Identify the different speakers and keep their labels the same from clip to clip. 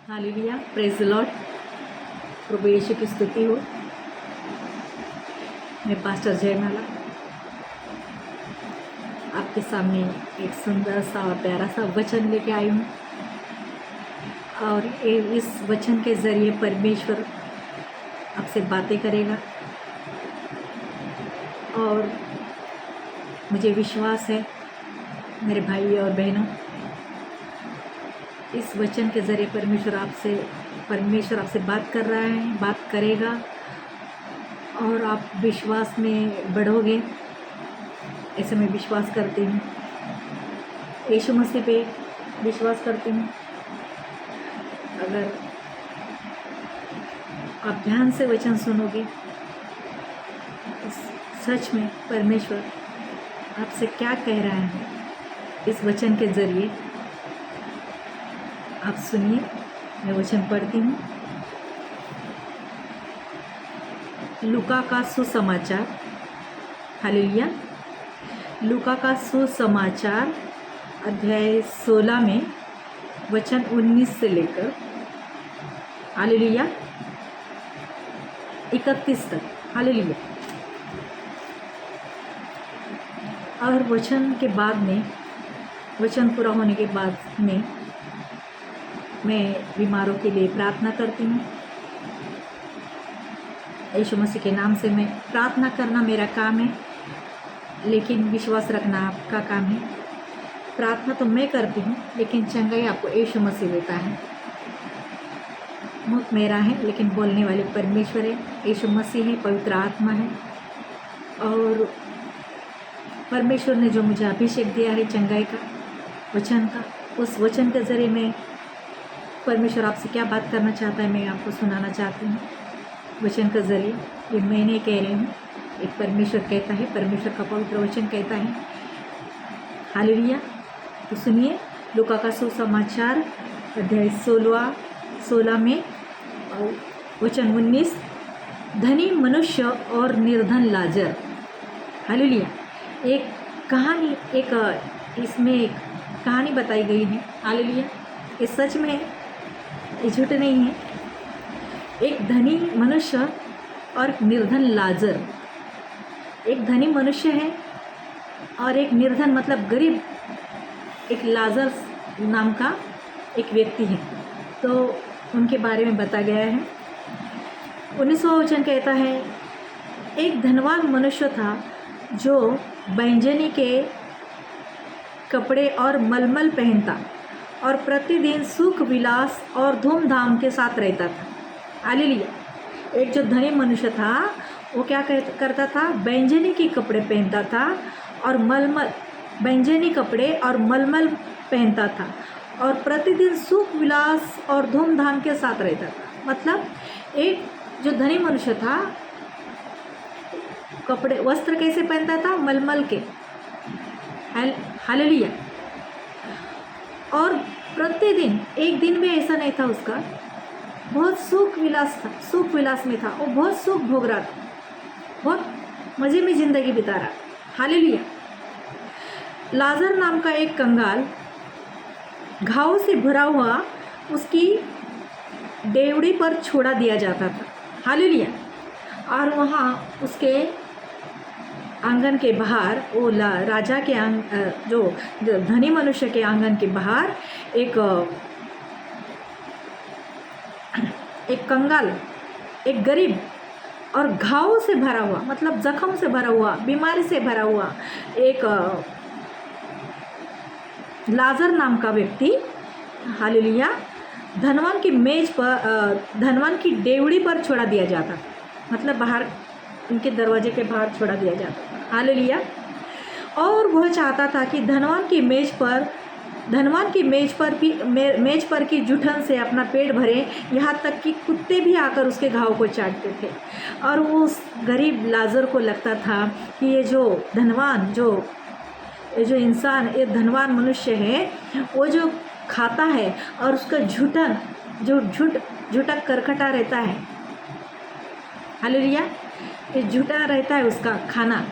Speaker 1: Hallelujah, praise the lord. प्रभु यीशु की स्तुति हो। मैं पास्टर जयमाला आपके सामने एक सुंदर सा और प्यारा सा वचन लेके आई हूँ, और इस वचन के ज़रिए परमेश्वर आपसे बातें करेगा। और मुझे विश्वास है मेरे भाई और बहनों, इस वचन के ज़रिए परमेश्वर आपसे बात कर रहा है, बात करेगा, और आप विश्वास में बढ़ोगे, ऐसे मैं विश्वास करती हूँ। यीशु मसीह पे विश्वास करती हूँ। अगर आप ध्यान से वचन सुनोगे तो सच में परमेश्वर आपसे क्या कह रहा है इस वचन के ज़रिए आप सुनिए। मैं वचन पढ़ती हूँ। लूका का सुसमाचार, हालेलुया। लूका का सुसमाचार अध्याय 16 में वचन 19 से लेकर हालेलुया 31 तक, हालेलुया। और वचन के बाद में, वचन पूरा होने के बाद में मैं बीमारों के लिए प्रार्थना करती हूँ। यीशु मसीह के नाम से मैं प्रार्थना करना मेरा काम है, लेकिन विश्वास रखना आपका काम है। प्रार्थना तो मैं करती हूँ, लेकिन चंगाई आपको यीशु मसीह देता है। मुख मेरा है, लेकिन बोलने वाले परमेश्वर है, यीशु मसीह है, पवित्र आत्मा है। और परमेश्वर ने जो मुझे अभिषेक दिया है चंगाई का, वचन का, उस वचन के ज़रिए मैं परमेश्वर आपसे क्या बात करना चाहता है मैं आपको सुनाना चाहती हूँ वचन के ज़रिए। ये मैं नहीं कह रही हूँ, एक परमेश्वर कहता है, परमेश्वर का पवित्र वचन कहता है। हालेलुया। तो सुनिए, लूका का सुसमाचार अध्याय 16 में वचन 19, धनी मनुष्य और निर्धन लाजर। हालेलुया। एक कहानी, इसमें एक कहानी बताई गई है। हालेलुया। ये सच में है, ये झूठ नहीं है। एक धनी मनुष्य और निर्धन लाजर। एक धनी मनुष्य है और एक निर्धन मतलब गरीब, एक लाजर नाम का एक व्यक्ति है। तो उनके बारे में बताया गया है। 19वां वचन कहता है, एक धनवान मनुष्य था जो बैंजनी के कपड़े और मलमल पहनता और प्रतिदिन सुख विलास और धूमधाम के साथ रहता था। हालेलुया। एक जो धनी मनुष्य था वो क्या करता था, बैंजनी के कपड़े पहनता था और बैंजनी कपड़े और मलमल पहनता था और प्रतिदिन सुख विलास और धूमधाम के साथ रहता था। मतलब एक जो धनी मनुष्य था, कपड़े वस्त्र कैसे पहनता था, मलमल के। हालेलुया। और प्रतिदिन, एक दिन भी ऐसा नहीं था उसका, बहुत सुख विलास में था। वो बहुत सुख भोग रहा था, बहुत मज़े में ज़िंदगी बिता रहा। हालेलुया। लाजर नाम का एक कंगाल घाव से भरा हुआ उसकी डेवड़ी पर छोड़ा दिया जाता था। हालेलुया। और वहाँ उसके आंगन के बाहर, वो राजा के जो धनी मनुष्य के आंगन के बाहर एक कंगाल, एक गरीब और घाव से भरा हुआ मतलब जख्म से भरा हुआ, बीमारी से भरा हुआ एक लाजर नाम का व्यक्ति, हालेलुया, धनवान की डेवड़ी पर छोड़ा दिया जाता, मतलब बाहर उनके दरवाजे के बाहर छोड़ा दिया जाता। हालेलुया। और वह चाहता था कि धनवान की मेज पर की जूठन से अपना पेट भरे, यहाँ तक कि कुत्ते भी आकर उसके घाव को चाटते थे। और वो उस गरीब लाजर को लगता था कि ये जो इंसान, ये धनवान मनुष्य है, वो जो खाता है और उसका झूठा करकटा रहता है। हालेलुया। ये झूठा रहता है उसका खाना,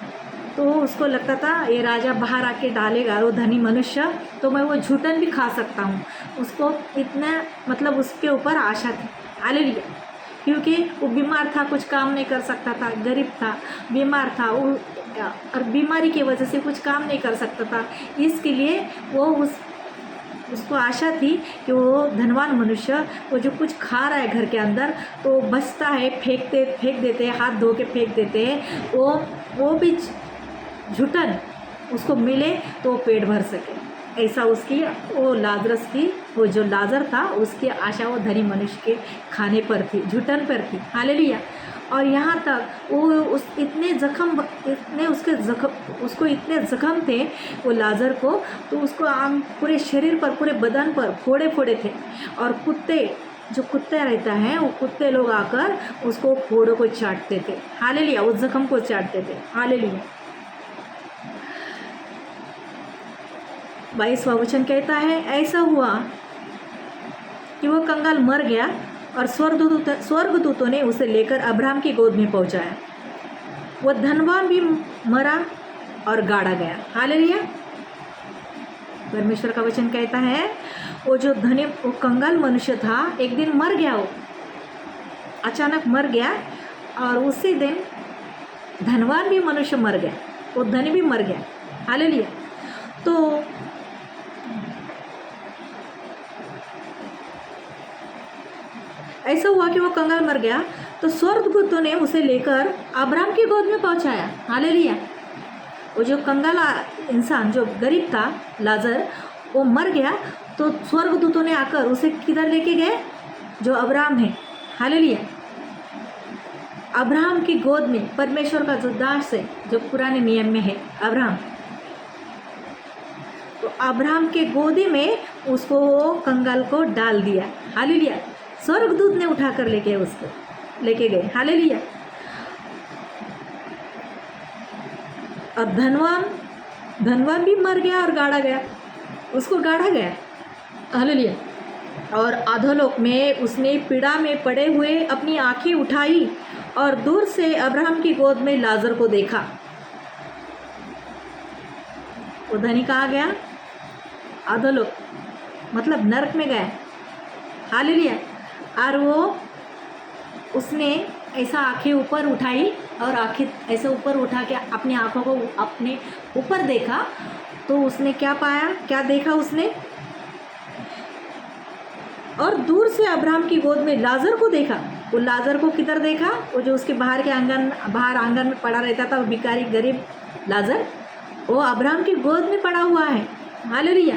Speaker 1: तो उसको लगता था ये राजा बाहर आके डालेगा वो धनी मनुष्य, तो मैं वो झूठन भी खा सकता हूँ। उसको इतना मतलब उसके ऊपर आशा थी। हालेलुया। क्योंकि वो बीमार था, कुछ काम नहीं कर सकता था, गरीब था, बीमार था वो, और बीमारी की वजह से कुछ काम नहीं कर सकता था। इसके लिए वो उसको आशा थी कि वो धनवान मनुष्य वो जो कुछ खा रहा है घर के अंदर तो बचता है, फेंक देते हैं, हाथ धो के फेंक देते हैं, वो भी झुटन उसको मिले तो वो पेट भर सके। ऐसा उसकी वो लाजरस की, वो जो लाजर था उसकी आशा वो धनी मनुष्य के खाने पर थी, झुटन पर थी। हालेलुया। और यहाँ तक वो उस इतने उसको इतने जख्म थे वो लाजर को, तो उसको आम पूरे शरीर पर, पूरे बदन पर फोड़े फोड़े थे। और जो कुत्ते रहता है वो कुत्ते लोग आकर उसको फोड़ों को चाटते थे। हालेलुया। उस जख्म को चाटते थे। हालेलुया। 22वां वचन कहता है, ऐसा हुआ कि वो कंगाल मर गया और स्वर्गदूतों ने उसे लेकर अब्राहम की गोद में पहुंचाया। वो धनवान भी मरा और गाड़ा गया। हालेलुया। परमेश्वर का वचन कहता है वो कंगाल मनुष्य था, एक दिन मर गया, वो अचानक मर गया, और उसी दिन धनवान भी मनुष्य मर गया, वो धनी भी मर गया। हालेलुया। तो ऐसा हुआ कि वो कंगाल मर गया तो स्वर्गदूतों ने उसे लेकर अब्राहम की गोद में पहुंचाया। हालेलुया। वो जो कंगाल इंसान जो गरीब था लाजर, वो मर गया, तो स्वर्गदूतों ने आकर उसे किधर लेके गए? जो अब्राहम है। हालेलुया। अब्राहम की गोद में परमेश्वर का जो दास है, जो पुराने नियम में है अब्राहम, तो अब्राहम के गोदी में उसको वो कंगाल को डाल दिया। हालेलुया। स्वर्गदूत ने उठाकर लेके गए। हालेलुया। और धनवान भी मर गया और गाड़ा गया, उसको गाड़ा गया। हालेलुया। और अधोलोक में उसने पीड़ा में पड़े हुए अपनी आंखें उठाई और दूर से अब्राहम की गोद में लाजर को देखा। वो धनी कहाँ गया? अधोलोक, मतलब नरक में गया। हालेलुया। और उसने ऐसा आंखें ऊपर उठाई और आंखें ऐसे ऊपर उठा के अपनी आंखों को अपने ऊपर देखा, तो उसने क्या पाया, क्या देखा उसने? और दूर से अब्राहम की गोद में लाजर को देखा। वो लाजर को किधर देखा? वो जो उसके बाहर आंगन में पड़ा रहता था, वो भिखारी गरीब लाजर, वो अब्राहम की गोद में पड़ा हुआ है। हालेलुया।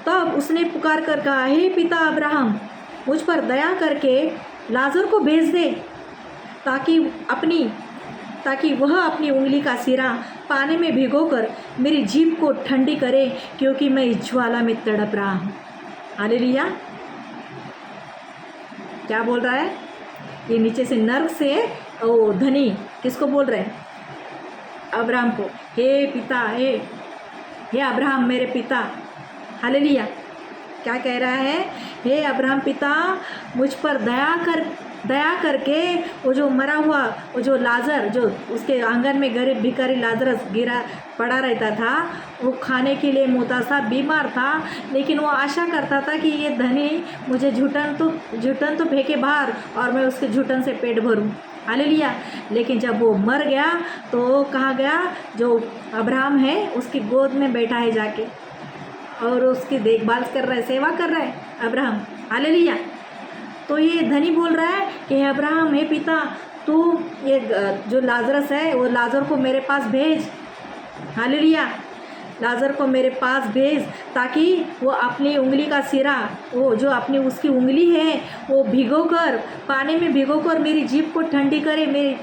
Speaker 1: तब उसने पुकार कर कहा, हे पिता अब्राहम, मुझ पर दया करके लाजर को भेज दे, ताकि वह अपनी उंगली का सिरा पानी में भिगोकर मेरी जीभ को ठंडी करे, क्योंकि मैं इस ज्वाला में तड़प रहा हूँ। हालेलुया। क्या बोल रहा है? ये नीचे से नर्क से ओ धनी किसको बोल रहे हैं? अब्राहम को। हे पिता, हे अब्राहम मेरे पिता। हालेलुया। क्या कह रहा है? हे अब्राहम पिता, मुझ पर दया करके वो जो मरा हुआ, वो जो लाजर, जो उसके आंगन में गरीब भिखारी लाजरस गिरा पड़ा रहता था, वो खाने के लिए मुतासा बीमार था, लेकिन वो आशा करता था कि ये धनी मुझे झूठन तो फेंके बाहर और मैं उसके झूठन से पेट भरूं। हालेलुया। लेकिन जब वो मर गया तो कहाँ गया? जो अब्राहम है उसकी गोद में बैठा है जाके, और उसकी देखभाल कर रहा है, सेवा कर रहा है अब्राहम। हालेलुया। तो ये धनी बोल रहा है कि हे अब्राहम, हे पिता, तू ये जो लाजरस है वो लाजर को मेरे पास भेज। हालेलुया। लाजर को मेरे पास भेज, ताकि वो अपनी उंगली का सिरा, वो जो अपनी उसकी उंगली है वो भिगोकर, पानी में भिगोकर मेरी जीभ को ठंडी करे।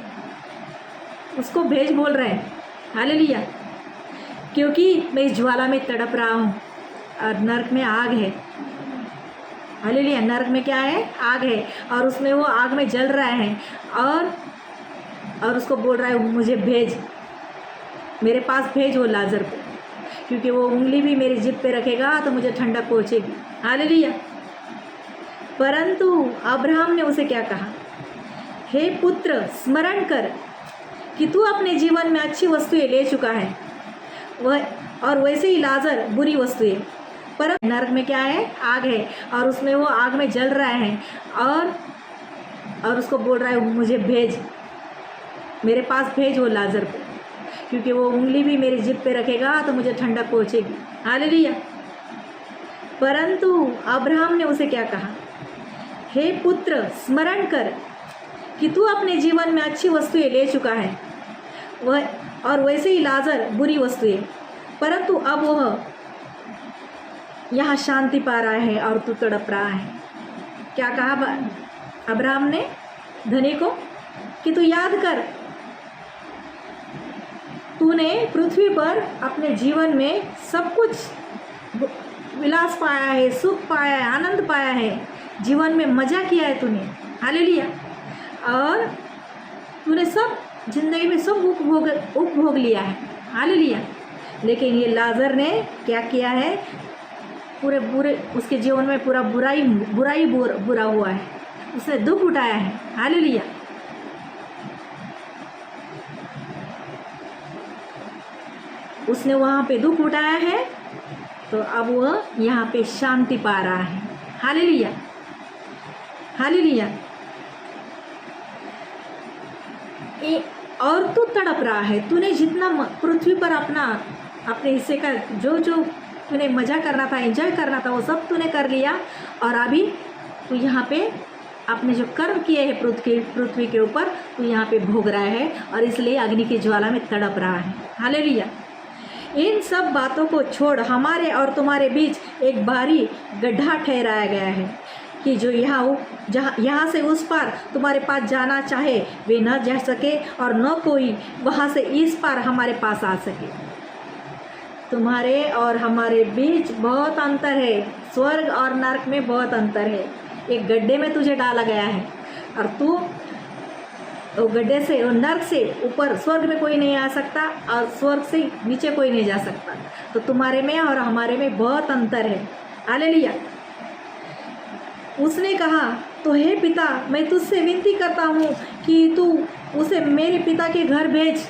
Speaker 1: उसको भेज बोल रहे हैं। हालेलुया। क्योंकि मैं इस ज्वाला में तड़प रहा हूँ और नरक में आग है। हालेलुया। नरक में क्या है? आग है, और उसमें वो आग में जल रहा है, और उसको बोल रहा है मुझे भेज, मेरे पास भेज वो लाजर को, क्योंकि वो उंगली भी मेरी जिभ पे रखेगा तो मुझे ठंडक पहुँचेगी। हालेलुया। परंतु अब्राहम ने उसे क्या कहा? हे पुत्र, स्मरण कर कि तू अपने जीवन में अच्छी वस्तुएं ले चुका है, वह और वैसे ही लाजर बुरी वस्तुएं। पर नरक में क्या है? आग है, और उसमें वो आग में जल रहा है, और उसको बोल रहा है मुझे भेज, मेरे पास भेज वो लाजर को, क्योंकि वो उंगली भी मेरी जिभ पे रखेगा तो मुझे ठंडक पहुँचेगी। हालेलुया। परंतु अब्राहम ने उसे क्या कहा? हे पुत्र, स्मरण कर कि तू अपने जीवन में अच्छी वस्तुएं ले चुका है, वह और वैसे ही लाजर बुरी वस्तुएं, परंतु अब वह यहाँ शांति पा रहा है और तू तड़प रहा है। क्या कहा अब्राहम ने धनी को? कि तू याद कर, तूने पृथ्वी पर अपने जीवन में सब कुछ विलास पाया है, सुख पाया है, आनंद पाया है, जीवन में मज़ा किया है तूने। हालेलुया। और तूने सब जिंदगी में सब उपभोग लिया है। हालेलुया। लेकिन ये लाजर ने क्या किया है? पूरे उसके जीवन में पूरा बुरा हुआ है, उसने दुख उठाया है। हालेलुया। उसने वहाँ पे दुख उठाया है, तो अब वह यहाँ पे शांति पा रहा है। हालेलुया। हालेलुया। और तू तड़प रहा है, तूने जितना पृथ्वी पर अपने हिस्से का जो तूने मज़ा करना था, एंजॉय करना था, वो सब तूने कर लिया, और अभी तू यहाँ पे आपने जो कर्म किए हैं पृथ्वी के ऊपर, तू यहाँ पे भोग रहा है, और इसलिए अग्नि की ज्वाला में तड़प रहा है। हालेलुया। इन सब बातों को छोड़ हमारे और तुम्हारे बीच एक भारी गड्ढा ठहराया गया है, कि जो यहाँ से उस पार तुम्हारे पास जाना चाहे वे न जा सके, और न कोई वहाँ से इस पार हमारे पास आ सके। तुम्हारे और हमारे बीच बहुत अंतर है, स्वर्ग और नरक में बहुत अंतर है। एक गड्ढे में तुझे डाला गया है, और तू वो गड्ढे से और नरक से ऊपर स्वर्ग में कोई नहीं आ सकता, और स्वर्ग से नीचे कोई नहीं जा सकता। तो तुम्हारे में और हमारे में बहुत अंतर है। हालेलुया। उसने कहा, तो हे पिता, मैं तुझसे विनती करता हूँ कि तू उसे मेरे पिता के घर भेज,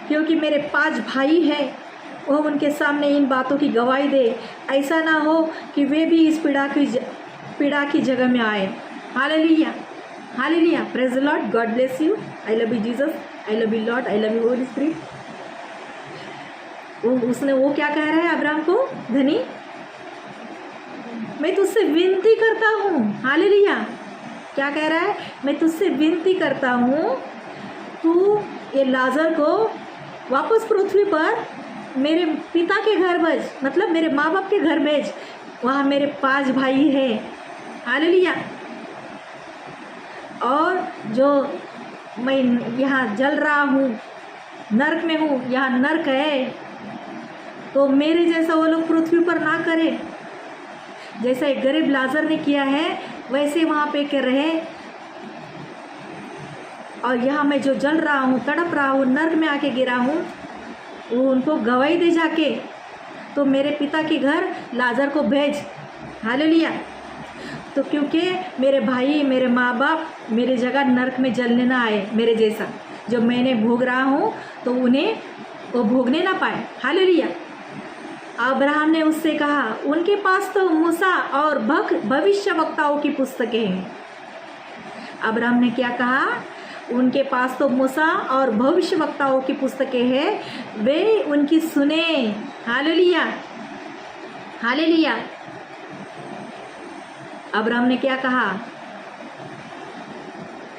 Speaker 1: क्योंकि मेरे 5 भाई हैं, वह उनके सामने इन बातों की गवाही दे। ऐसा ना हो कि वे भी इस पीड़ा की जगह में आए। Hallelujah. Hallelujah. Praise the Lord. God bless you. I love you Jesus, I love you lord, I love you holy spirit. वो क्या कह रहा है अब्राहम को? धनी, मैं तुझसे विनती करता हूँ। हालेलुया। क्या कह रहा है? मैं तुझसे विनती करता हूँ, तू ये लाजर को वापस पृथ्वी पर मेरे पिता के घर भेज, मतलब मेरे माँ बाप के घर भेज, वहाँ मेरे 5 भाई हैं। हालेलुया। और जो मैं यहाँ जल रहा हूँ, नरक में हूँ, यहाँ नरक है, तो मेरे जैसा वो लोग पृथ्वी पर ना करें। जैसा एक गरीब लाजर ने किया है, वैसे वहाँ पे कर रहे। और यहाँ मैं जो जल रहा हूँ, तड़प रहा हूँ, नरक में आके गिरा हूँ, वो उनको गवाही दे जाके, तो मेरे पिता के घर लाजर को भेज। हालेलुया। तो क्योंकि मेरे भाई, मेरे माँ बाप मेरे जगह नरक में जलने ना आए, मेरे जैसा जो मैंने भोग रहा हूँ, तो उन्हें वो भोगने ना पाए। हालेलुया। अब्राहम ने उससे कहा, उनके पास तो मूसा और भविष्यवक्ताओं की पुस्तकें हैं। अब्राहम ने क्या कहा? उनके पास तो मूसा और भविष्यवक्ताओं की पुस्तकें हैं, वे उनकी सुने। हालेलुया। हालेलुया। अब्राहम ने क्या कहा?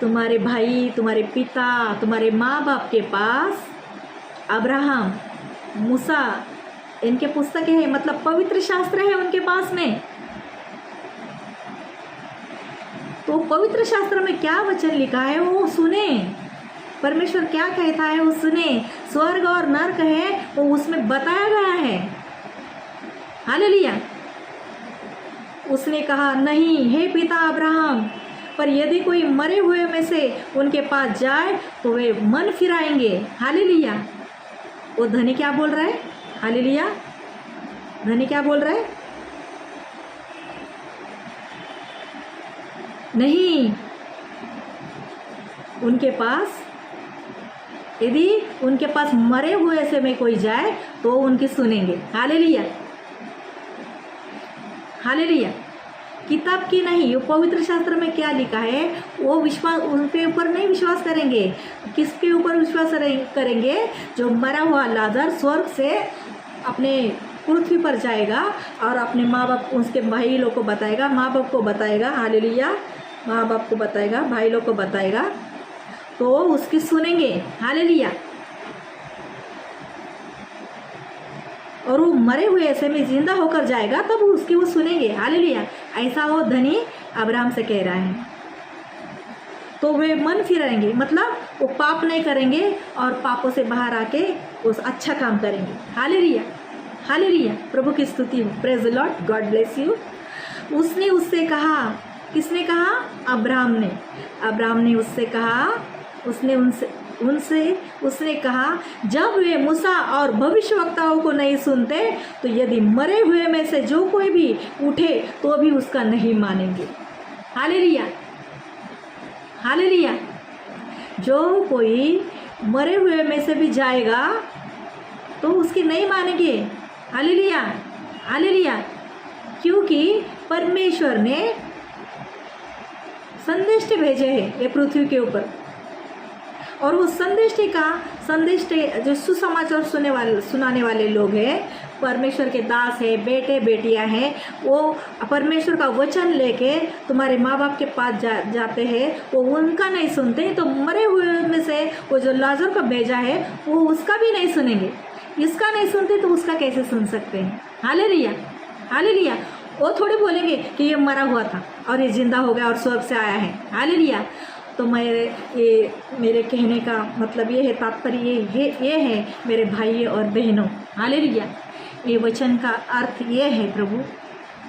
Speaker 1: तुम्हारे भाई, तुम्हारे पिता, तुम्हारे माँ बाप के पास अब्राहम, मूसा, इनके पुस्तकें हैं, मतलब पवित्र शास्त्र है उनके पास में। तो पवित्र शास्त्र में क्या वचन लिखा है वो सुने। परमेश्वर क्या कहता है वो सुने। स्वर्ग और नरक है वो उसमें बताया गया है। हालेलुया। उसने कहा, नहीं हे पिता अब्राहम, पर यदि कोई मरे हुए में से उनके पास जाए तो वे मन फिराएंगे। हालेलुया। वो धनी क्या बोल रहा है? हालेलुया। धनी क्या बोल रहा है? नहीं, उनके पास यदि उनके पास मरे हुए से में कोई जाए तो उनकी सुनेंगे। Hallelujah, hallelujah. किताब की नहीं, पवित्र शास्त्र में क्या लिखा है वो विश्वास, उनके ऊपर नहीं विश्वास करेंगे। किसके ऊपर विश्वास करेंगे? जो मरा हुआ लाजर स्वर्ग से अपने पृथ्वी पर जाएगा और अपने माँ बाप, उसके भाई लोग को बताएगा, माँ बाप को बताएगा। हालेलुया, माँ बाप को बताएगा, भाई लोग को बताएगा, तो उसकी सुनेंगे। हालेलुया। और वो मरे हुए ऐसे में जिंदा होकर जाएगा तब उसकी वो सुनेंगे। हालेलुया। ऐसा वो धनी अब्राहम से कह रहा है। तो वे मन फिराएंगे, मतलब वो पाप नहीं करेंगे और पापों से बाहर आके उस अच्छा काम करेंगे। Hallelujah, hallelujah. प्रभु की स्तुति हो। Praise the Lord, God bless you. उसने उससे कहा, किसने कहा? अब्राहम ने। अब्राहम ने उससे कहा, उसने कहा, जब वे मूसा और भविष्यवक्ताओं को नहीं सुनते तो यदि मरे हुए में से जो कोई भी उठे तो भी उसका नहीं मानेंगे। Hallelujah, hallelujah. जो कोई मरे हुए में से भी जाएगा तो उसकी नहीं मानेंगे। Hallelujah, hallelujah. क्योंकि परमेश्वर ने संदेश भेजे हैं ये पृथ्वी के ऊपर, और वो संदेश जो सुसमाचार सुनाने वाले लोग हैं, परमेश्वर के दास है, बेटे बेटियां हैं, वो परमेश्वर का वचन लेके तुम्हारे माँ बाप के पास जाते हैं, वो उनका नहीं सुनते तो मरे हुए में से वो जो लाजर का भेजा है वो उसका भी नहीं सुनेंगे। इसका नहीं सुनते तो उसका कैसे सुन सकते हैं? Hallelujah, hallelujah. वो थोड़े बोलेंगे कि ये मरा हुआ था और ये जिंदा हो गया और स्वर्ग से आया है। हालेलुया। तो मेरे कहने का मतलब ये है, तात्पर्य ये है मेरे भाई और बहनों। हालेलुया। ये वचन का अर्थ ये है,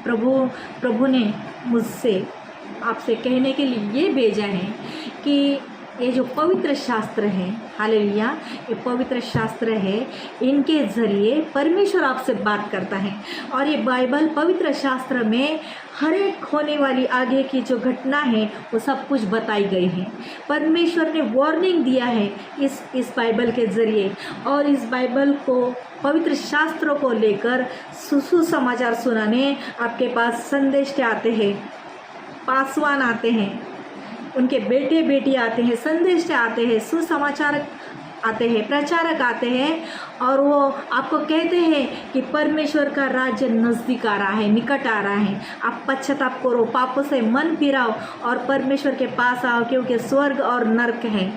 Speaker 1: प्रभु ने मुझसे आपसे कहने के लिए ये भेजा है कि ये जो पवित्र शास्त्र है, हालेलुया, ये पवित्र शास्त्र है, इनके ज़रिए परमेश्वर आपसे बात करता है। और ये बाइबल पवित्र शास्त्र में हर एक होने वाली आगे की जो घटना है वो सब कुछ बताई गई है। परमेश्वर ने वार्निंग दिया है इस बाइबल के ज़रिए, और इस बाइबल को, पवित्र शास्त्रों को लेकर सुसमाचार सुनाने आपके पास संदेश आते हैं, पासवान आते हैं, उनके बेटे बेटी आते हैं, संदेश आते हैं, सुसमाचार आते हैं, प्रचारक आते हैं, और वो आपको कहते हैं कि परमेश्वर का राज्य नज़दीक आ रहा है, निकट आ रहा है। आप पश्चाताप करो, पापों से मन फिराओ और परमेश्वर के पास आओ, क्योंकि स्वर्ग और नरक है।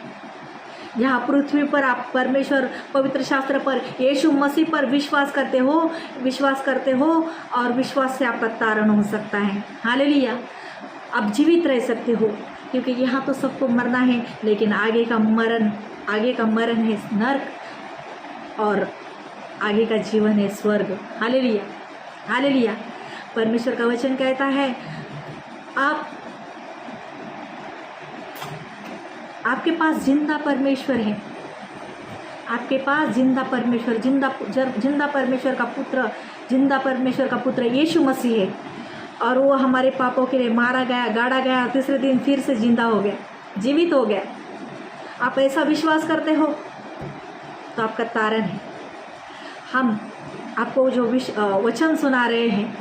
Speaker 1: यहाँ पृथ्वी पर आप परमेश्वर, पवित्र शास्त्र पर, यीशु मसीह पर विश्वास करते हो और विश्वास से आपका तारण हो सकता है। हालेलुया। आप जीवित रह सकते हो, क्योंकि यहाँ तो सबको मरना है, लेकिन आगे का मरण है नरक, और आगे का जीवन है स्वर्ग। Hallelujah, hallelujah. परमेश्वर का वचन कहता है, आपके पास जिंदा परमेश्वर है, आपके पास जिंदा परमेश्वर, जिंदा परमेश्वर का पुत्र यीशु मसीह है, और वो हमारे पापों के लिए मारा गया, गाड़ा गया, तीसरे दिन फिर से जिंदा हो गया, जीवित हो गया। आप ऐसा विश्वास करते हो तो आपका तारण है। हम आपको जो वचन सुना रहे हैं,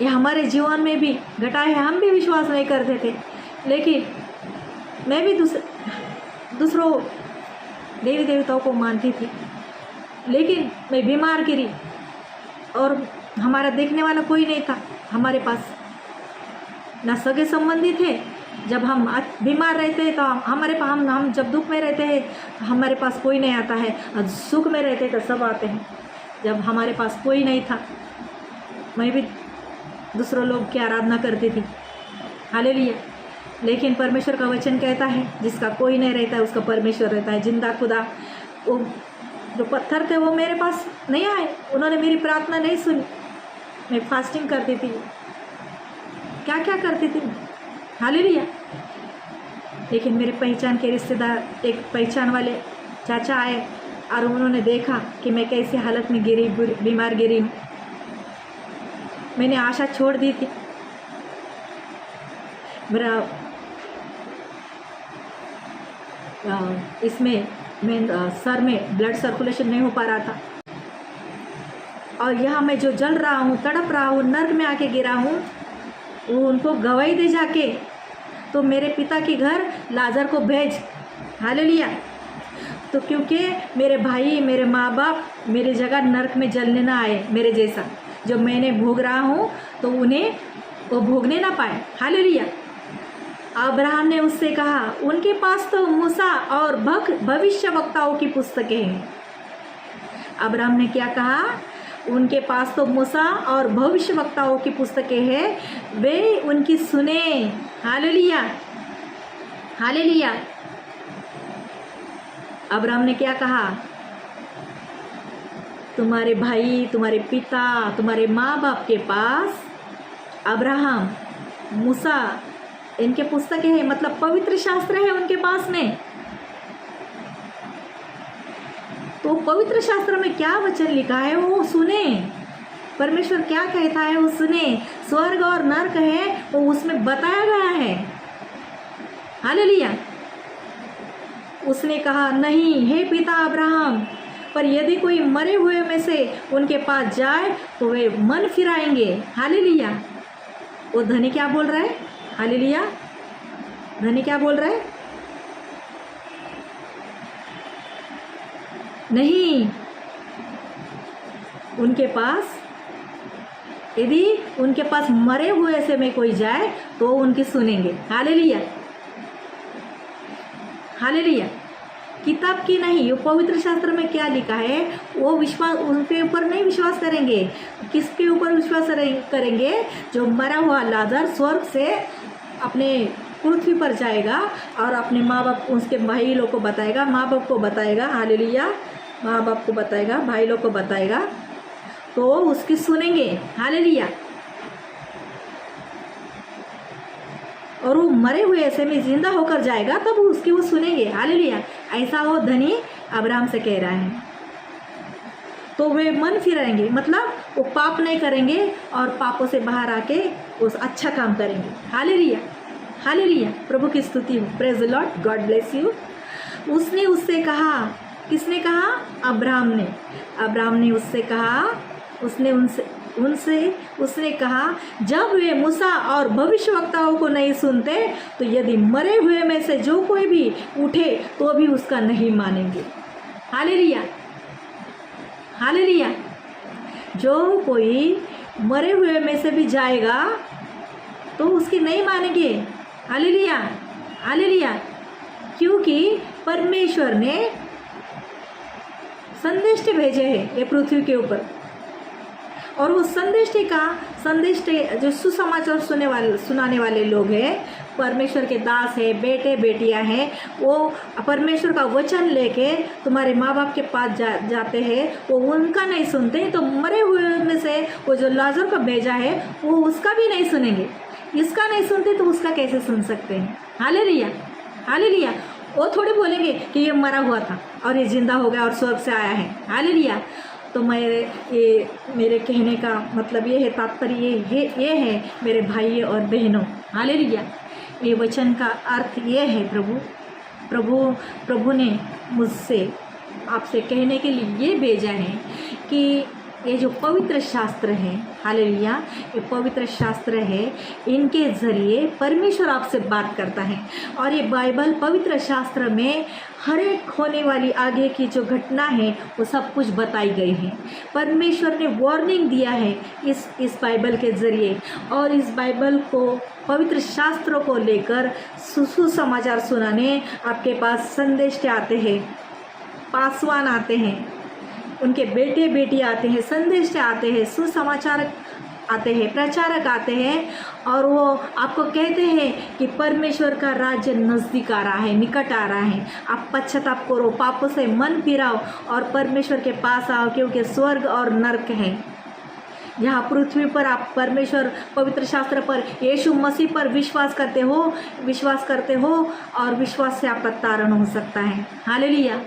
Speaker 1: ये हमारे जीवन में भी घटा है। हम भी विश्वास नहीं करते थे, लेकिन मैं भी दूसरों देवी देवताओं को मानती थी, लेकिन मैं बीमार गिरी और हमारा देखने वाला कोई नहीं था। हमारे पास ना सगे संबंधी थे। जब हम बीमार रहते हैं तो हम जब दुख में रहते हैं हमारे पास कोई नहीं आता है, और सुख में रहते तो सब आते हैं। जब हमारे पास कोई नहीं था, मैं भी दूसरों लोग की आराधना करती थी। हालेलुया। लेकिन परमेश्वर का वचन कहता है, जिसका कोई नहीं रहता है उसका परमेश्वर रहता है, जिंदा खुदा। वो जो पत्थर थे वो मेरे पास नहीं आए, उन्होंने मेरी प्रार्थना नहीं सुनी। मैं फास्टिंग करती थी, क्या क्या करती थी। हालेलुया। लेकिन मेरे पहचान के रिश्तेदार, एक पहचान वाले चाचा आए और उन्होंने देखा कि मैं कैसी हालत में बीमार गिरी हूँ। मैंने आशा छोड़ दी थी। मेरा इसमें सर में ब्लड सर्कुलेशन नहीं हो पा रहा था, और यहाँ मैं जो जल रहा हूँ, तड़प रहा हूँ, नर्क में आके गिरा हूँ, वो उनको गवाही दे जाके, तो मेरे पिता के घर लाजर को भेज। हालेलुया। तो क्योंकि मेरे भाई, मेरे माँ बाप मेरी जगह नर्क में जलने ना आए, मेरे जैसा जो मैंने भोग रहा हूँ, तो उन्हें वो भोगने ना पाए। हालेलुया। अब्राहम ने उससे कहा, उनके पास तो मूसा और भविष्यवक्ताओं की पुस्तकें हैं। अब्राहम ने क्या कहा? उनके पास तो मूसा और भविष्यवक्ताओं की पुस्तकें हैं, वे उनकी सुने। Hallelujah, hallelujah. अब्राहम ने क्या कहा? तुम्हारे भाई, तुम्हारे पिता, तुम्हारे माँ बाप के पास अब्राहम, मूसा, इनके पुस्तकें हैं, मतलब पवित्र शास्त्र है उनके पास में। तो पवित्र शास्त्र में क्या वचन लिखा है वो सुने। परमेश्वर क्या कहता है वो सुने। स्वर्ग और नर्क है वो उसमें बताया गया है। हालेलुया। उसने कहा, नहीं हे पिता अब्राहम, पर यदि कोई मरे हुए में से उनके पास जाए तो वे मन फिराएंगे। हालेलुया। वो धनी क्या बोल रहा है? हालेलुया। धनी क्या बोल रहा है? नहीं, उनके पास, यदि उनके पास मरे हुए से में कोई जाए तो उनकी सुनेंगे। Hallelujah, hallelujah. किताब की नहीं, वो पवित्र शास्त्र में क्या लिखा है वो विश्वास, उनके ऊपर नहीं विश्वास करेंगे। किसके ऊपर विश्वास करेंगे? जो मरा हुआ लाजर स्वर्ग से अपने पृथ्वी पर जाएगा और अपने माँ बाप, उसके भाई लोग को बताएगा, माँ बाप को बताएगा। हालेलुया। माँ बाप को बताएगा, भाई लोग को बताएगा, तो उसकी सुनेंगे। हालेलुया। और वो मरे हुए ऐसे में जिंदा होकर जाएगा, तब उसकी वो सुनेंगे। हालेलुया। ऐसा वो धनी अब्राहम से कह रहा है। तो वे मन फिराएंगे, मतलब वो पाप नहीं करेंगे और पापों से बाहर आके उस अच्छा काम करेंगे। Hallelujah, hallelujah. प्रभु की स्तुति हो। Praise the Lord, God bless you. उसने उससे कहा, किसने कहा? अब्राहम ने। अब्राहम ने उससे कहा, उसने कहा, जब वे मूसा और भविष्यवक्ताओं को नहीं सुनते तो यदि मरे हुए में से जो कोई भी उठे तो भी उसका नहीं मानेंगे। Hallelujah, hallelujah. जो कोई मरे हुए में से भी जाएगा तो उसकी नहीं मानेंगे। Hallelujah, hallelujah. क्योंकि परमेश्वर ने संदेश भेजे हैं ये पृथ्वी के ऊपर, और वो संदेश जो सुसमाचार सुनाने वाले लोग हैं, परमेश्वर के दास है, बेटे बेटियां हैं, वो परमेश्वर का वचन लेके तुम्हारे माँ बाप के पास जाते हैं, वो उनका नहीं सुनते, तो मरे हुए में से वो जो लाजर को भेजा है वो उसका भी नहीं सुनेंगे। इसका नहीं सुनते तो उसका कैसे सुन सकते हैं? Hallelujah, hallelujah. वो थोड़ी बोलेंगे कि ये मरा हुआ था और ये जिंदा हो गया और स्वर्ग से आया है। हालेलुया। तो मेरे कहने का मतलब ये है, तात्पर्य ये है मेरे भाई और बहनों। हालेलुया। ये वचन का अर्थ ये है, प्रभु ने मुझसे आपसे कहने के लिए ये भेजा है कि ये जो पवित्र शास्त्र है, हालेलुया, ये पवित्र शास्त्र है, इनके ज़रिए परमेश्वर आपसे बात करता है। और ये बाइबल, पवित्र शास्त्र में हर एक होने वाली आगे की जो घटना है वो सब कुछ बताई गई है। परमेश्वर ने वार्निंग दिया है इस बाइबल के ज़रिए, और इस बाइबल को, पवित्र शास्त्रों को लेकर सुसमाचार सुनाने आपके पास संदेश आते हैं, पासवान आते हैं, उनके बेटे बेटी आते हैं, संदेश आते हैं, सुसमाचार आते हैं, प्रचारक आते हैं, और वो आपको कहते हैं कि परमेश्वर का राज्य नज़दीक आ रहा है, निकट आ रहा है। आप पश्चाताप करो, पापों से मन फिराओ और परमेश्वर के पास आओ, क्योंकि स्वर्ग और नर्क है। यहाँ पृथ्वी पर आप परमेश्वर, पवित्र शास्त्र पर, यीशु मसीह पर विश्वास करते हो और विश्वास से आपका तारण हो सकता है। हालेलुया।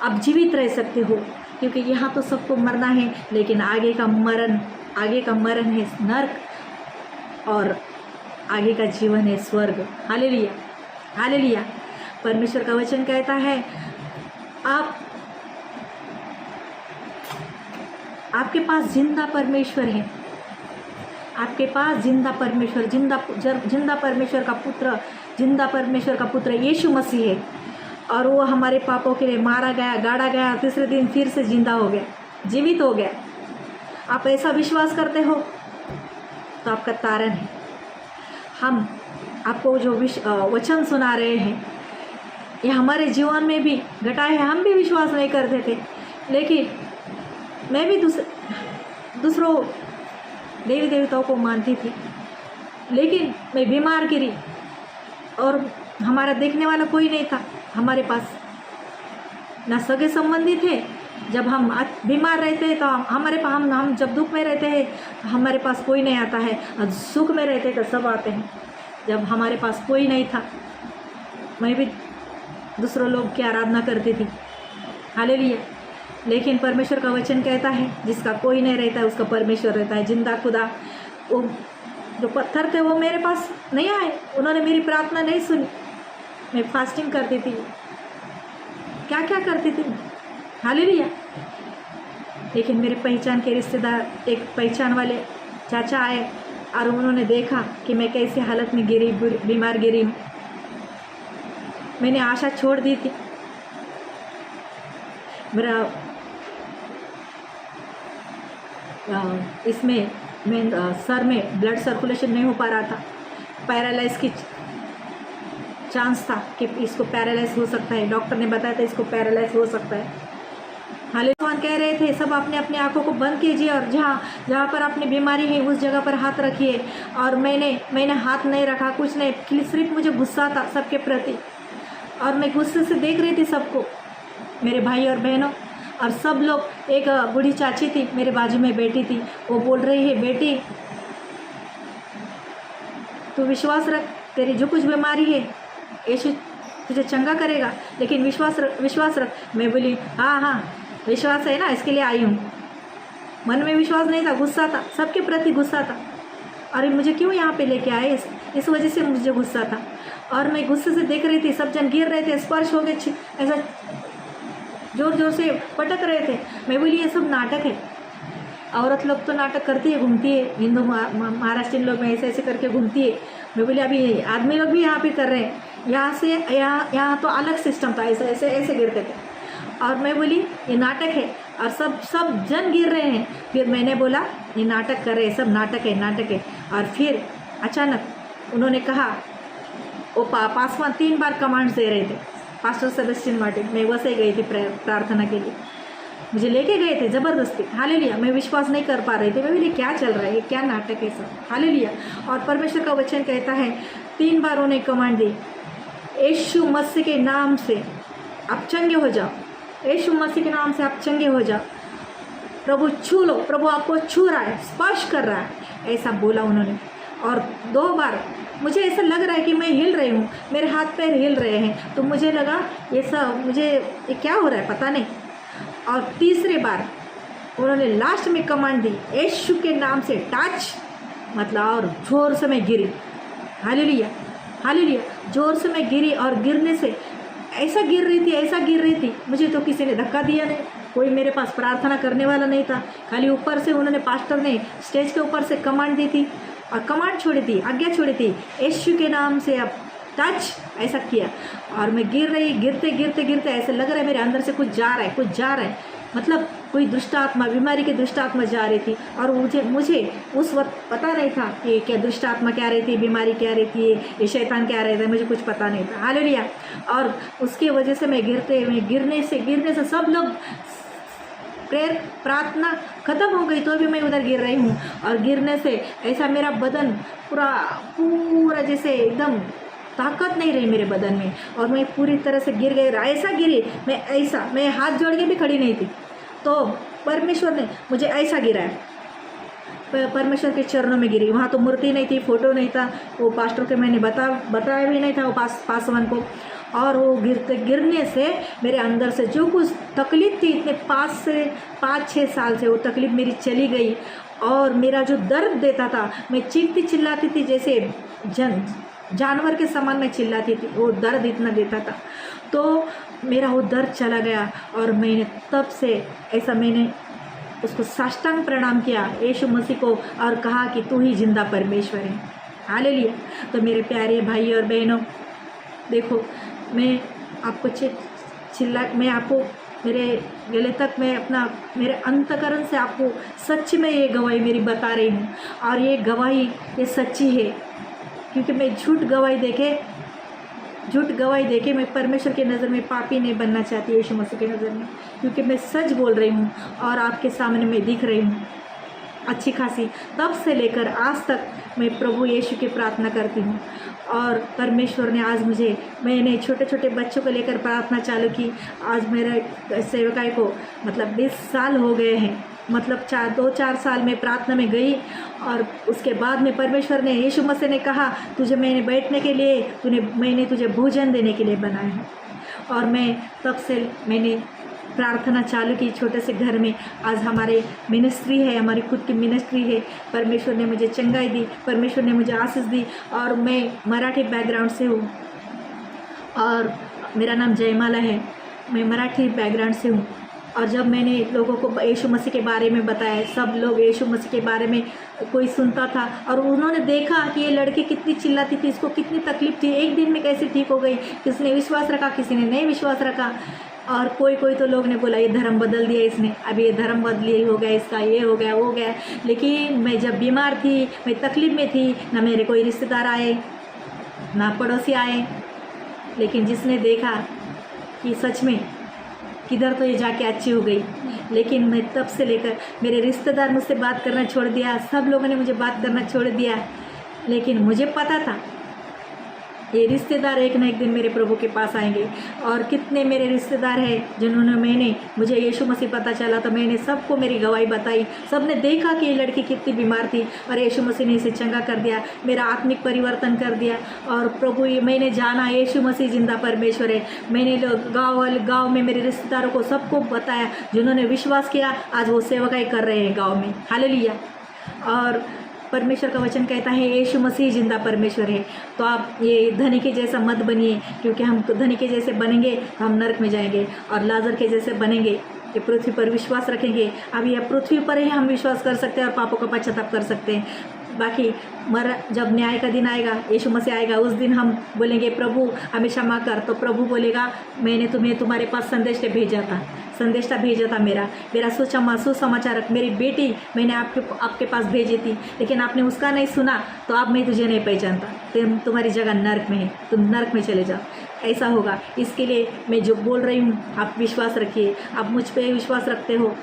Speaker 1: आप जीवित रह सकते हो, क्योंकि यहाँ तो सबको मरना है, लेकिन आगे का मरण है नर्क, और आगे का जीवन है स्वर्ग। Hallelujah, hallelujah. परमेश्वर का वचन कहता है, आपके पास जिंदा परमेश्वर है, आपके पास जिंदा परमेश्वर, जिंदा परमेश्वर का पुत्र, जिंदा परमेश्वर का पुत्र यीशु मसीह है। और वो हमारे पापों के लिए मारा गया, गाड़ा गया, तीसरे दिन फिर से जिंदा हो गया, जीवित हो गया। आप ऐसा विश्वास करते हो तो आपका तारण है। हम आपको जो वचन सुना रहे हैं ये हमारे जीवन में भी घटा है। हम भी विश्वास नहीं करते थे, लेकिन मैं भी दूसरों देवी देवताओं को मानती थी, लेकिन मैं बीमार गिरी और हमारा देखने वाला कोई नहीं था। हमारे पास ना सगे संबंधी थे। जब हम बीमार रहते हैं तो हमारे पास हम जब दुख में रहते हैं तो हमारे पास कोई नहीं आता है, और सुख में रहते तो सब आते हैं। जब हमारे पास कोई नहीं था, मैं भी दूसरों लोग की आराधना करती थी, हालेलुया। लेकिन परमेश्वर का वचन कहता है जिसका कोई नहीं रहता है उसका परमेश्वर रहता है, जिंदा खुदा। वो जो पत्थर थे वो मेरे पास नहीं आए, उन्होंने मेरी प्रार्थना नहीं सुनी। मैं फास्टिंग करती थी, क्या क्या करती थी, हालेलुया। लेकिन मेरे पहचान के रिश्तेदार, एक पहचान वाले चाचा आए और उन्होंने देखा कि मैं कैसी हालत में गिरी, बीमार गिरी हूँ। मैंने आशा छोड़ दी थी। मेरा इसमें सर में ब्लड सर्कुलेशन नहीं हो पा रहा था, पैरालाइज की चांस था कि इसको पैरालाइज हो सकता है। डॉक्टर ने बताया था इसको पैरालाइज हो सकता है। हालेलुया कह रहे थे सब अपने अपने आंखों को बंद कीजिए और जहाँ पर अपनी बीमारी है उस जगह पर हाथ रखिए। और मैंने हाथ नहीं रखा, कुछ नहीं, सिर्फ मुझे गुस्सा था सबके प्रति, और मैं गुस्से से देख रही थी सबको, मेरे भाई और बहनों और सब लोग। एक बूढ़ी चाची थी मेरे बाजू में बैठी थी, वो बोल रही है, बेटी तू विश्वास रख, तेरी जो कुछ बीमारी है यीशु तुझे चंगा करेगा, लेकिन विश्वास रख। मैं बोली हाँ विश्वास है ना, इसके लिए आई हूँ। मन में विश्वास नहीं था, गुस्सा था, सबके प्रति गुस्सा था। अरे मुझे क्यों यहाँ पे लेके आए, इस वजह से मुझे गुस्सा था। और मैं गुस्से से देख रही थी, सब जन गिर रहे थे, स्पर्श हो गए, ऐसा जोर जोर से पटक रहे थे। मैं बोली ये सब नाटक है। औरत लोग तो नाटक करती है, घूमती है, हिंदू महाराष्ट्रीयन लोग में ऐसे ऐसे करके घूमती है। मैं बोली अभी आदमी लोग भी यहाँ पे कर रहे हैं, यहाँ तो अलग सिस्टम था, ऐसे ऐसे ऐसे गिरते थे। और मैं बोली ये नाटक है, और सब जन गिर रहे हैं। फिर मैंने बोला ये नाटक कर रहे हैं, सब नाटक है। और फिर अचानक उन्होंने कहा, वो पासवान 3 बार कमांड्स दे रहे थे, पास्टर सेबेस्टियन मार्टिन। मैं वैसे गई थी प्रार्थना के लिए, मुझे लेके गए थे ज़बरदस्ती, हालेलुया। मैं विश्वास नहीं कर पा रही थी, मैं बोली क्या चल रहा है, ये क्या नाटक है सब, हालेलुया। और परमेश्वर का वचन कहता है 3 बार उन्हें कमांड दी, यीशु मसीह के नाम से आप चंगे हो जाओ, यीशु मसीह के नाम से आप चंगे हो जाओ, प्रभु छू लो, प्रभु आपको छू रहा है, स्पर्श कर रहा है, ऐसा बोला उन्होंने। और 2 बार मुझे ऐसा लग रहा है कि मैं हिल रही हूँ, मेरे हाथ पैर हिल रहे हैं, तो मुझे लगा ये सब ये क्या हो रहा है पता नहीं। और तीसरे बार उन्होंने लास्ट में कमांड दी, यीशु के नाम से टच, मतलब और जोर से मैं गिरी, हालेलुया हालेलुया। जोर से मैं गिरी, और गिरने से ऐसा गिर रही थी, मुझे तो किसी ने धक्का दिया नहीं, कोई मेरे पास प्रार्थना करने वाला नहीं था। खाली ऊपर से उन्होंने, पास्टर ने स्टेज के ऊपर से कमांड दी थी और कमांड छोड़ी थी, आज्ञा छोड़ी थी, यीशु के नाम से अब टच, ऐसा किया। और मैं गिरते ऐसे लग रहा है मेरे अंदर से कुछ जा रहा है, मतलब कोई दुष्ट आत्मा, बीमारी की दुष्ट आत्मा जा रही थी। और मुझे उस वक्त पता नहीं था कि क्या दुष्ट आत्मा क्या रही थी, बीमारी क्या रही थी, ये शैतान क्या रहे थे, मुझे कुछ पता नहीं था, हालेलुया। और उसकी वजह से मैं गिरने से सब लोग, प्रार्थना ख़त्म हो गई तो भी मैं उधर गिर रही हूँ। और गिरने से ऐसा मेरा बदन पूरा जैसे एकदम ताकत नहीं रही मेरे बदन में, और मैं पूरी तरह से गिर गई, ऐसा गिरी मैं हाथ जोड़ के भी खड़ी नहीं थी। तो परमेश्वर ने मुझे ऐसा गिराया, परमेश्वर के चरणों में गिरी। वहाँ तो मूर्ति नहीं थी, फोटो नहीं था, वो पास्टर के मैंने बताया भी नहीं था वो पासवान को। और वो गिरने से मेरे अंदर से जो कुछ तकलीफ़ थी, इतने 5-6 साल से वो तकलीफ़ मेरी चली गई। और मेरा जो दर्द देता था, मैं चीखती चिल्लाती थी, जैसे जानवर के समान मैं चिल्लाती थी, वो दर्द इतना देता था। तो मेरा वो दर्द चला गया और मैंने तब से ऐसा मैंने उसको साष्टांग प्रणाम किया यीशु मसीह को और कहा कि तू ही जिंदा परमेश्वर है। हालेलुया। तो मेरे प्यारे भाई और बहनों, देखो मैं आपको मैं आपको मेरे गले तक मैं अपना मेरे अंतकरण से आपको सच में ये गवाही मेरी बता रही हूँ, और ये गवाही ये सच्ची है, क्योंकि मैं झूठ गवाही देके मैं परमेश्वर की नज़र में पापी नहीं बनना चाहती, यीशु मसीह की नज़र में, क्योंकि मैं सच बोल रही हूँ और आपके सामने मैं दिख रही हूँ अच्छी खासी। तब से लेकर आज तक मैं प्रभु यीशु की प्रार्थना करती हूँ, और परमेश्वर ने आज मैंने छोटे छोटे बच्चों को लेकर प्रार्थना चालू की। आज मेरे सेवकाई को मतलब 20 साल हो गए हैं, मतलब 2-4 साल में प्रार्थना में गई, और उसके बाद में परमेश्वर ने यीशु मसीह ने कहा तुझे मैंने बैठने के लिए मैंने तुझे भोजन देने के लिए बनाया है। और मैं तब से मैंने प्रार्थना चालू की छोटे से घर में। आज हमारे मिनिस्ट्री है, हमारी खुद की मिनिस्ट्री है। परमेश्वर ने मुझे चंगाई दी, परमेश्वर ने मुझे आशीष दी, और मैं मराठी बैकग्राउंड से हूँ और मेरा नाम जयमाला है, मैं मराठी बैकग्राउंड से हूँ। और जब मैंने लोगों को यीशु मसीह के बारे में बताया, सब लोग यीशु मसीह के बारे में कोई सुनता था और उन्होंने देखा कि ये लड़की कितनी चिल्लाती थी, इसको कितनी तकलीफ थी, एक दिन में कैसे ठीक हो गई। किसी ने विश्वास रखा, किसी ने नहीं विश्वास रखा, और कोई तो लोग ने बोला ये धर्म बदल दिया इसने, अभी ये धर्म बदली हो गया, इसका ये हो गया वो हो गया। लेकिन मैं जब बीमार थी, मैं तकलीफ़ में थी, ना मेरे कोई रिश्तेदार आए ना पड़ोसी आए, लेकिन जिसने देखा कि सच में किधर तो ये जाके अच्छी हो गई। लेकिन मैं तब से लेकर मेरे रिश्तेदार मुझसे बात करना छोड़ दिया, सब लोगों ने मुझे बात करना छोड़ दिया, लेकिन मुझे पता था ये रिश्तेदार एक ना एक दिन मेरे प्रभु के पास आएंगे। और कितने मेरे रिश्तेदार हैं जिन्होंने मुझे यीशु मसीह पता चला तो मैंने सबको मेरी गवाही बताई। सब ने देखा कि ये लड़की कितनी बीमार थी और यीशु मसीह ने इसे चंगा कर दिया, मेरा आत्मिक परिवर्तन कर दिया। और प्रभु मैंने जाना यीशु मसीह जिंदा परमेश्वर है। मैंने गाँव में मेरे रिश्तेदारों को सबको बताया, जिन्होंने विश्वास किया आज वो सेवकाई कर रहे हैं गाँव में। हालेलुया। और परमेश्वर का वचन कहता है यीशु मसीह जिंदा परमेश्वर है। तो आप ये धनी के जैसा मत बनिए, क्योंकि हम धनी के जैसे बनेंगे तो हम नरक में जाएंगे, और लाजर के जैसे बनेंगे कि पृथ्वी पर विश्वास रखेंगे। अब यह पृथ्वी पर ही हम विश्वास कर सकते हैं और पापों का पश्चाताप कर सकते हैं। बाकी जब न्याय का दिन आएगा, यीशु मसीह आएगा, उस दिन हम बोलेंगे प्रभु हमें क्षमा कर, तो प्रभु बोलेगा मैंने तुम्हें तुम्हारे पास संदेश भेजा था, मेरा सुसमाचारक मेरी बेटी मैंने आपके पास भेजी थी, लेकिन आपने उसका नहीं सुना, तो अब मैं तुझे नहीं पहचानता, तुम्हारी जगह नरक में है, तुम नरक में चले जाओ। ऐसा होगा। इसके लिए मैं जो बोल रही हूँ आप विश्वास रखिए। आप मुझ पर विश्वास रखते हो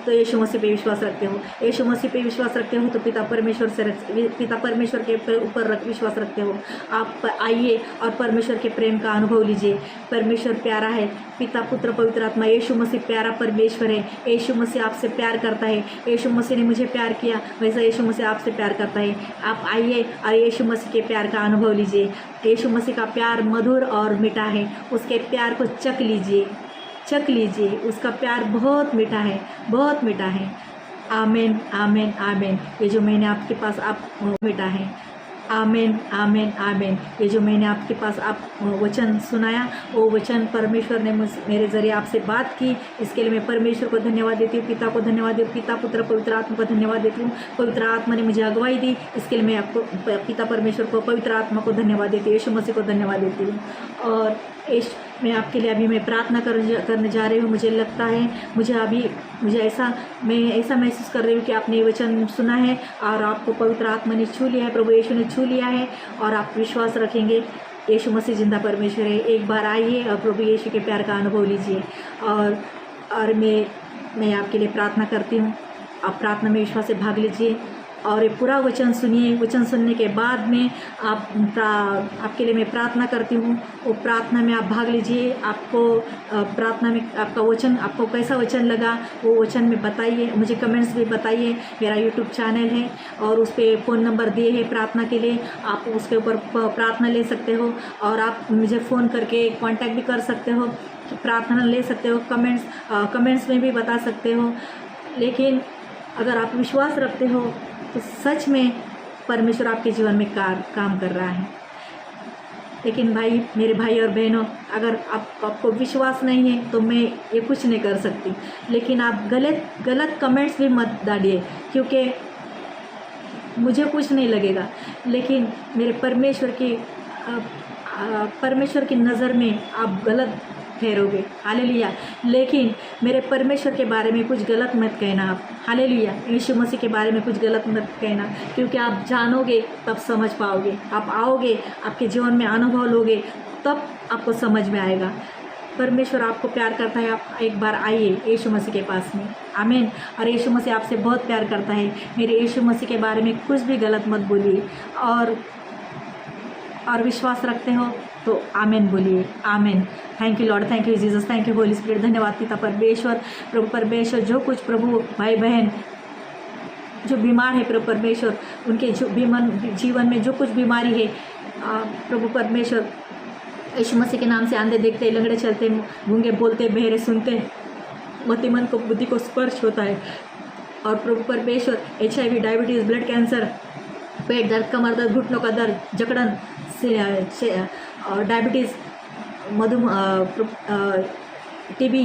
Speaker 1: तो यीशु मसीह पे विश्वास रखते हो, यीशु मसीह पे विश्वास रखते हो तो पिता परमेश्वर के ऊपर विश्वास रखते हो। आप आइए और परमेश्वर के प्रेम का अनुभव लीजिए। परमेश्वर प्यारा है, पिता पुत्र पवित्र आत्मा, यीशु मसीह प्यारा परमेश्वर है। यीशु मसीह आपसे प्यार करता है। यीशु मसीह ने मुझे प्यार किया, वैसा यीशु मसीह आपसे प्यार करता है। आप आइए और यीशु मसीह के प्यार का अनुभव लीजिए। यीशु मसीह का प्यार मधुर और मीठा है, उसके प्यार को चख लीजिए। उसका प्यार बहुत मीठा है, बहुत मीठा है। आमीन आमीन आमीन। ये जो मैंने आपके पास मीठा है। आमीन आमीन आमीन। ये जो मैंने आपके पास वचन सुनाया, वो वचन परमेश्वर ने मेरे ज़रिए आपसे बात की। इसके लिए मैं परमेश्वर को धन्यवाद देती हूँ, पिता को धन्यवाद देती हूँ, पिता पुत्र पवित्र आत्मा को धन्यवाद देती हूँ। पवित्र आत्मा ने मुझे अगुवाई दी, इसके लिए मैं आपको पिता परमेश्वर को, पवित्र आत्मा को धन्यवाद देती हूँ, यीशु मसीह को धन्यवाद देती हूँ। और मैं आपके लिए अभी मैं प्रार्थना करने जा रही हूँ। मुझे लगता है मैं ऐसा महसूस कर रही हूँ कि आपने ये वचन सुना है और आपको पवित्र आत्मा ने छू लिया है, प्रभु यीशु ने छू लिया है, और आप विश्वास रखेंगे यीशु मसीह जिंदा परमेश्वर है। एक बार आइए और प्रभु यीशु के प्यार का अनुभव लीजिए। और मैं आपके लिए प्रार्थना करती हूँ, आप प्रार्थना में विश्वास से भाग लीजिए और ये पूरा वचन सुनिए। वचन सुनने के बाद में आपके लिए मैं प्रार्थना करती हूँ, वो प्रार्थना में आप भाग लीजिए। आपको प्रार्थना में आपको कैसा वचन लगा वो वचन में बताइए, मुझे कमेंट्स भी बताइए। मेरा यूट्यूब चैनल है और उस पर फ़ोन नंबर दिए हैं प्रार्थना के लिए, आप उसके ऊपर प्रार्थना ले सकते हो और आप मुझे फ़ोन करके कांटेक्ट भी कर सकते हो, प्रार्थना ले सकते हो, कमेंट्स में भी बता सकते हो। लेकिन अगर आप विश्वास रखते हो तो सच में परमेश्वर आपके जीवन में काम कर रहा है। लेकिन भाई, मेरे भाई और बहनों, अगर आपको विश्वास नहीं है तो मैं ये कुछ नहीं कर सकती। लेकिन आप गलत कमेंट्स भी मत डालिए, क्योंकि मुझे कुछ नहीं लगेगा, लेकिन मेरे परमेश्वर की नज़र में आप गलत ठहरोगे। हालेलुया। लेकिन मेरे परमेश्वर के बारे में कुछ गलत मत कहना आप। हालेलुया। यीशु मसीह के बारे में कुछ गलत मत कहना, क्योंकि आप जानोगे तब समझ पाओगे। आप आओगे, आपके जीवन में अनुभव लोगे, तब आपको समझ में आएगा। परमेश्वर आपको प्यार करता है। आप एक बार आइए यीशु मसीह के पास में। आमीन। और यीशु मसीह आपसे बहुत प्यार करता है। मेरे यीशु मसीह के बारे में कुछ भी गलत मत बोलिए, और विश्वास रखते हो तो आमीन बोलिए। आमीन। Thank you Lord, thank you Jesus, thank you holy spirit. धन्यवाद पिता परमेश्वर, प्रभु परमेश्वर, जो कुछ प्रभु भाई बहन जो बीमार है, प्रभु परमेश्वर, उनके जीवन में जो कुछ बीमारी है, प्रभु परमेश्वर, यीशु मसीह के नाम से अंधे देखते, लंगड़े चलते, गूंगे बोलते, बहरे सुनते, मतिमन को बुद्धि को स्पर्श होता है। और प्रभु परमेश्वर, HIV, डायबिटीज़, ब्लड कैंसर, पेट दर्द, कमर दर्द, घुटनों का दर्द, जकड़न, डायबिटीज़, TB,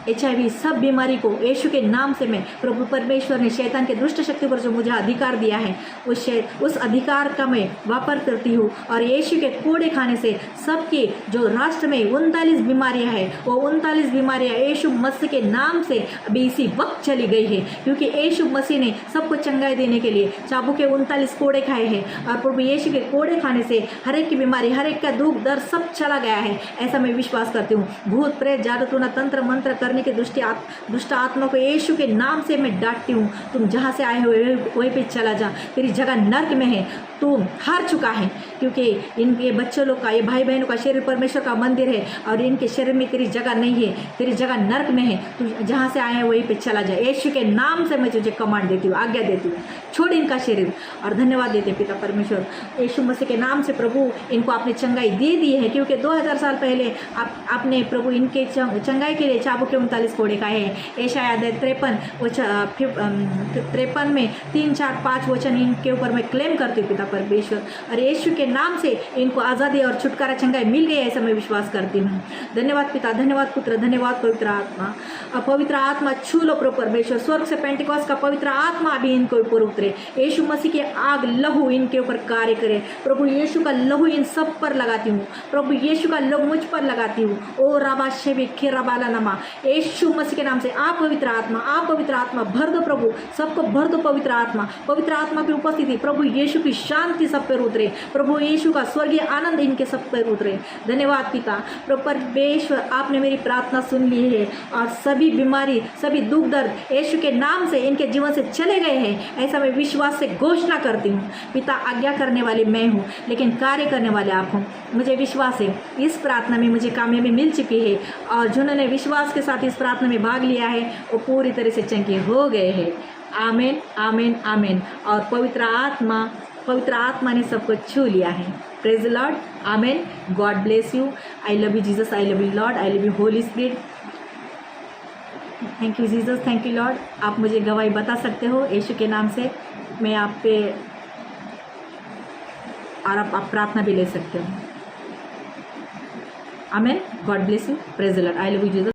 Speaker 1: HIV, सब बीमारी को यीशु के नाम से मैं, प्रभु परमेश्वर ने शैतान के दुष्ट शक्ति पर जो मुझे अधिकार दिया है, उस अधिकार का मैं वापर करती हूँ। और यीशु के कोड़े खाने से सबके जो राष्ट्र में 39 बीमारियाँ हैं, वो 39 बीमारियाँ यीशु मसीह के नाम से अभी इसी वक्त चली गई है, क्योंकि यीशु मसीह ने सबको चंगाई देने के लिए चाबुक के 39 कोड़े खाए हैं। और प्रभु यीशु के कोड़े खाने से हर एक की बीमारी, हर एक का दुख दर्द सब चला गया है, ऐसा मैं विश्वास करती हूँ। भूत प्रेत, जादू टोना, तंत्र मंत्र करने के दुष्ट आत्मा को यीशु के नाम से मैं डांटती हूँ। तुम जहाँ से आए हो वहीं पे चला जा, तेरी जगह नर्क में है, तू हार चुका है, क्योंकि इनके बच्चों लोग का, ये भाई बहनों का शरीर परमेश्वर का मंदिर है, और इनके शरीर में तेरी जगह नहीं है, तेरी जगह नर्क में है। तू जहाँ से आए हैं वहीं पे चला जा। यीशु के नाम से मैं तुझे कमांड देती हूँ, आज्ञा देती हूँ, छोड़ इनका शरीर। और धन्यवाद देते पिता परमेश्वर, यीशु मसीह के नाम से प्रभु इनको आपने चंगाई दे दी है, क्योंकि 2000 साल पहले आपने प्रभु इनके चंगाई के लिए चाबुक के 39 कोड़े खाए हैं। यशायाह 53 में 3, 4, 5 वचन इनके ऊपर मैं क्लेम करती हूँ पिता परमेश्वर, और यीशु के नाम से इनको आज़ादी और छुटकारा चंगाई मिल गई, ऐसा मैं विश्वास करती हूँ। धन्यवाद पिता, धन्यवाद पुत्र, धन्यवाद पवित्र आत्मा। पवित्र आत्मा छू लो प्रभु परमेश्वर, स्वर्ग से पेंटिकॉस्ट का पवित्र आत्मा अभी इनके ऊपर उतरे। यीशु मसीह के आग लहू इनके ऊपर कार्य करे। प्रभु यीशु का लहू इन सब पर लगाती हूँ, प्रभु यीशु का लहू मुझ पर लगाती हूँ। ओ राबा शेबी खेराबाला नमा, यीशु मसीह के नाम से आप पवित्र आत्मा भर दो प्रभु, सबको भर दो पवित्र आत्मा की उपस्थिति, प्रभु यीशु की शांति सब पर उतरे, प्रभु यीशु का स्वर्गीय आनंद इनके सब पर उतरे। धन्यवाद पिता, प्रभु परमेश्वर, आपने मेरी प्रार्थना सुन ली है, और सभी बीमारी, सभी दुख दर्द यीशु के नाम से इनके जीवन से चले गए हैं, ऐसा मैं विश्वास से घोषणा करती हूँ। पिता, आज्ञा करने वाली मैं हूँ, लेकिन कार्य करने वाले आप हो। मुझे विश्वास है इस प्रार्थना में मुझे कामयाबी मिल चुकी है, और जिन्होंने विश्वास के साथ इस प्रार्थना में भाग लिया है वो पूरी तरह से चंगे हो गए हैं। आमीन, आमीन, आमीन। और पवित्र आत्मा ने सबको छू लिया है। Praise the lord. आमीन। God bless you. I love you Jesus, I love you lord, I love you holy spirit. Thank you Jesus, thank you lord. आप मुझे गवाही बता सकते हो यीशु के नाम से, मैं आप पे, और आप प्रार्थना भी ले सकते हो। आमीन। God bless you. Praise the Lord. I love you Jesus.